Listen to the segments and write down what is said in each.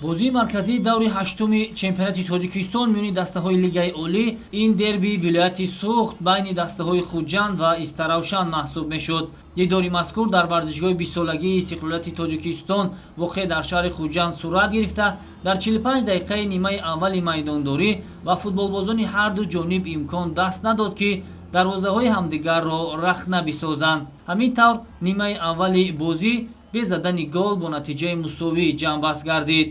бозии марказии даври ҳаштуми чемпионати тоҷикистон миёни дастаҳои лигаи олӣ ин дерби вилояти суғд байни дастаҳои хуҷанд ва истаравшан маҳсуб мешуд. дидори мазкур дар варзишгоҳи бисолагии истиқлолияти тоҷикистон воқеъ дар шаҳри хуҷанд сурат гирифта, дар 45 дақиқаи нимаи аввали майдондорӣ ва футболбозони ҳарду ҷониб имкон даст надод ки дарвозаҳои ҳамдигарро рахна бисозанд. ҳамин тавр нимаи аввали бозӣ бе задани гол бо натиҷаи мусовӣ ҷамъбаст гардид.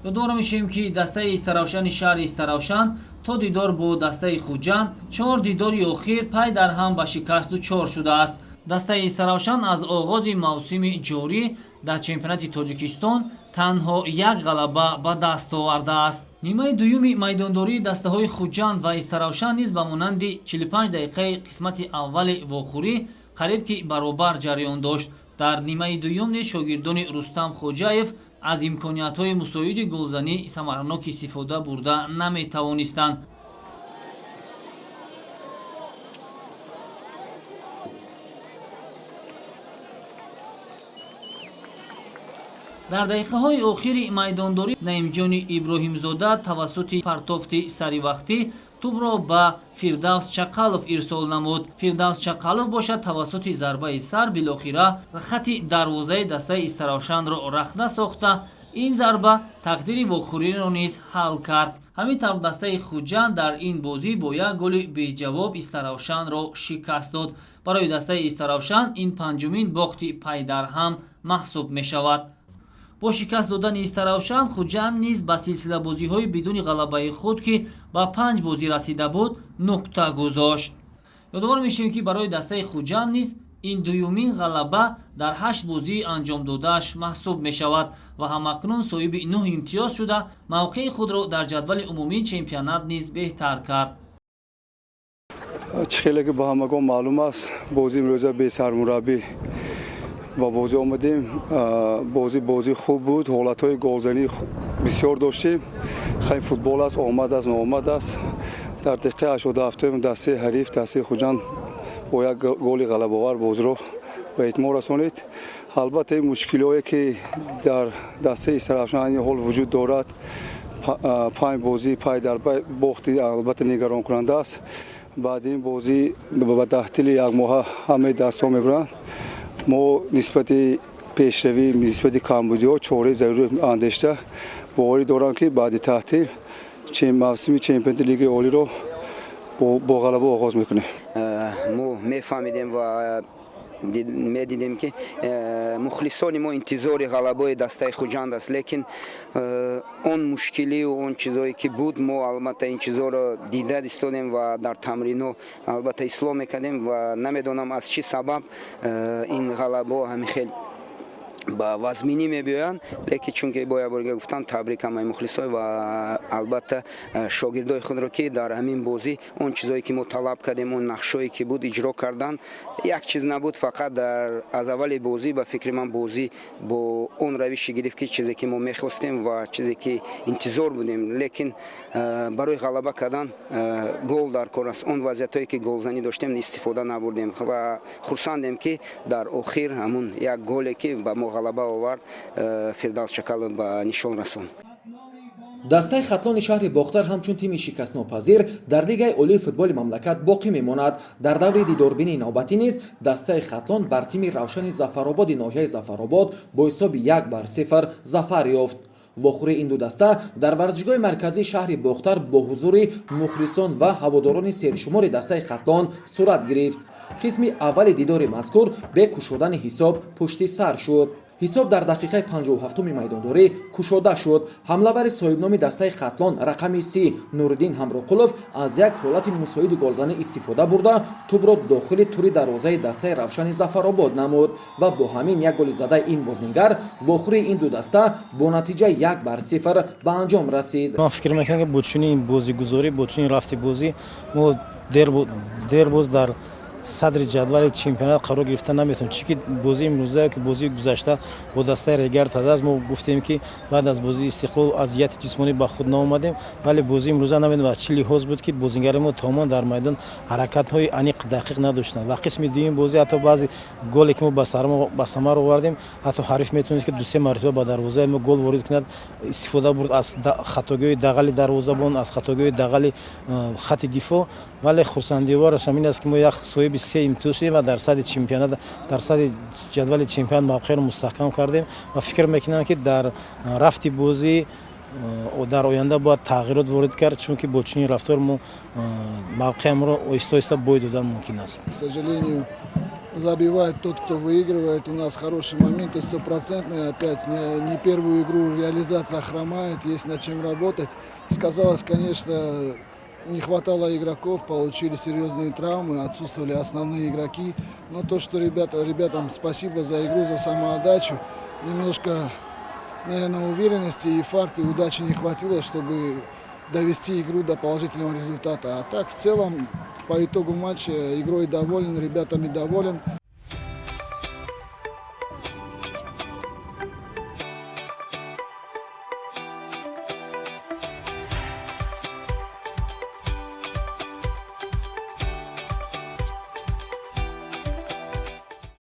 ёдовор мешавем ки дастаи истаравшани шаҳри истаравшан то дидор бо дастаи хуҷанд 4 дидори охир пай дар ҳам ба шикаст дучор шудааст. дастаи истаравшан аз оғози мавсими ҷорӣ дар чемпионати тоҷикистон танҳо як ғалаба ба даст овардааст. нимаи дуюми майдондории дастаҳои хуҷанд ва истаравшан низ ба монанди 45 дақиқаи қисмати аввали вохӯрӣ қариб ки баробар ҷараён дошт. дар нимаи дуюм низ шогирдони рустам хоҷаев аз имкониятҳои мусоиди голзанӣ самаранок истифода бурда наметавонистанд. дар дақиқаҳои охири майдондорӣ наимҷони иброҳимзода тавассути партофти саривақтӣ тӯбро ба фирдавс чақалов ирсол намуд. фирдавс чақалов бошад тавассути зарбаи сар билохира хати дарвозаи дастаи истаравшанро рахна сохта ин зарба тақдири вохӯриро низ ҳал кард. ҳамин тавр дастаи хуҷанд дар ин бозӣ бо як голи беҷавоб истаравшанро шикаст дод. барои дастаи истаравшан ин панҷумин бохти пайдарҳам маҳсуб мешавад. бо шикаст додани истаравшан хуҷанд низ ба силсилабозиҳои бидуни ғалабаи худ ки ба 5 бозӣ расида буд нуқта гузошт. ёдовор мешавем ки барои дастаи хуҷанд низ ин дуюмин ғалаба дар 8 бозӣ анҷомдодааш маҳсуб мешавад ва ҳамакнун соҳиби 9 имтиёз шуда мавқеи худро дар ҷадвали умумии чемпионат низ беҳтар кард. чӣ хеле ки ба ҳамагон маълум аст, бозии имрӯза бесармураббӣ ба бозӣ омадем. бозӣ хуб буд, ҳолатҳои голзанӣ бисёр доштем. хай футбол аст, омад аст, ноомад аст. дар дақиқаи 87 дастаи ҳариф, дастаи хуҷанд бо як голи ғалабовар бозиро ба итмом расонид. албатта ин мушкилое ки дар дастаи истаравшан айни ҳол вуҷуд дорад, 5 бозӣ пай дар пай бохти албатта нигаронкунанда аст. баъди ин бозӣ ба таътили як моҳа ҳамаи дастҳо мебуранд. мо нисбати пешравӣ, нисбати камбудиҳо чораи зарури андешта боварӣ дорам ки баъди таътил мавсими чемпионати лигаи олиро бо ғалаба оғоз мекунем. мо мефаҳмидем ва медидем ки мухлисони мо интизори ғалабаи дастаи хуҷанд аст, лекин он мушкиливу он чизое ки буд мо албатта ин чизоро дида истодем ва дар тамрино албатта ислоҳ мекардем ва намедонам аз чӣ сабаб ин ғалабаҳо ҳамин хел ба вазминӣ мебиёянд, лекин чунки бо як борга гуфтам табрикам ай мухлисой ва албатта шогирдои худро ки дар ҳамин бозӣ он чизое ки мо талаб кардем, он нақшое ки буд иҷро кардан. як чиз набуд, фақат аз аввали бозӣ ба фикри ман бозӣ бо он равиши гирифт ки чизе ки мо мехостем ва чизе ки интизор будем, лекин барои ғалаба кардан гол дар кор аст. он вазъиятое ки голзанӣ доштем истифода набурдем ва хурсандем ки дар охир ҳамун як голе ки ба мо ғалаба овард фирдавс чақалов ба нишон расонд. дастаи хатлони шаҳри бохтар ҳамчун тими шикастнопазир дар лигаи олии футболи мамлакат боқӣ мемонад. дар даври дидорбинии навбатӣ низ дастаи хатлон бар тими равшани зафарободи ноҳияи зафаробод бо ҳисоби 1-0 зафар ёфт. вохӯрии ин ду даста дар варзишгоҳи марказии шаҳри бохтар бо ҳузури мухлисон ва ҳаводорони сершумори дастаи хатлон сурат гирифт. қисми аввали дидори мазкур бе кушодани ҳисоб пушти сар шуд. ҳисоб дар дақиқаи 57-уми майдондорӣ кушода шуд. ҳамлавари соҳибноми дастаи хатлон рақами 30 Нуриддин Ҳамроқулов аз як ҳолати мусоиди голзанӣ истифода бурда тӯбро дохили тури дарвозаи дастаи равшани зафаробод намуд ва бо ҳамин як голи задаи ин бознигар вохӯрии ин ду даста бо натиҷаи 1-0 ба анҷом расид. ман фикр мекунам ки бо чунин бозигузорӣ, бо чунин рафти бозӣ мо дер боз дар صدر جدول چمپیونات قرار گرفتن نمیتونیم چون که بازی امروزه که بازی گذشته با دسته ریگر تداز ما گفتیم که بعد از بازی استقلال اذیت جسمانی با خود نآمدیم ولی بازی امروزه نمیدونم از چه لحاظ بود که بازیگر ما تمام در میدان حرکت های انیق دقیق نداشتند و قسم دوم بازی حتی بعضی گلی که ما به ثمر آوردیم حتی حریف میتونست که دو سه مرتبه با دروازه ما گل وارد کند استفاده برد از خطاگی داخل دروازه‌بان از خطاگی داخل خط دفاع ولی خرسندیوارش همین است که ما یک صاحب سه امتیازی و درصد چمپیونات درصد جدول چمپیون موقع رو مستحکم کردیم و فکر میکنم که در رفت بازی و در آینده باید تغییرات وارد کرد چون که با چنین رفتار ما موقع ما رو آهسته آهسته بوی دادن ممکن است. К сожалению, забивает тот, кто выигрывает. У нас хорошие моменты, стопроцентные. Опять не первую игру реализация хромает, есть над чем работать. Сказалось, конечно, не хватало игроков, получили серьезные травмы, отсутствовали основные игроки. Но то, что ребятам спасибо за игру, за самоотдачу. Немножко, наверное, уверенности и фарта, и удачи не хватило, чтобы довести игру до положительного результата. А так, в целом, по итогу матча игрой доволен, ребятами доволен.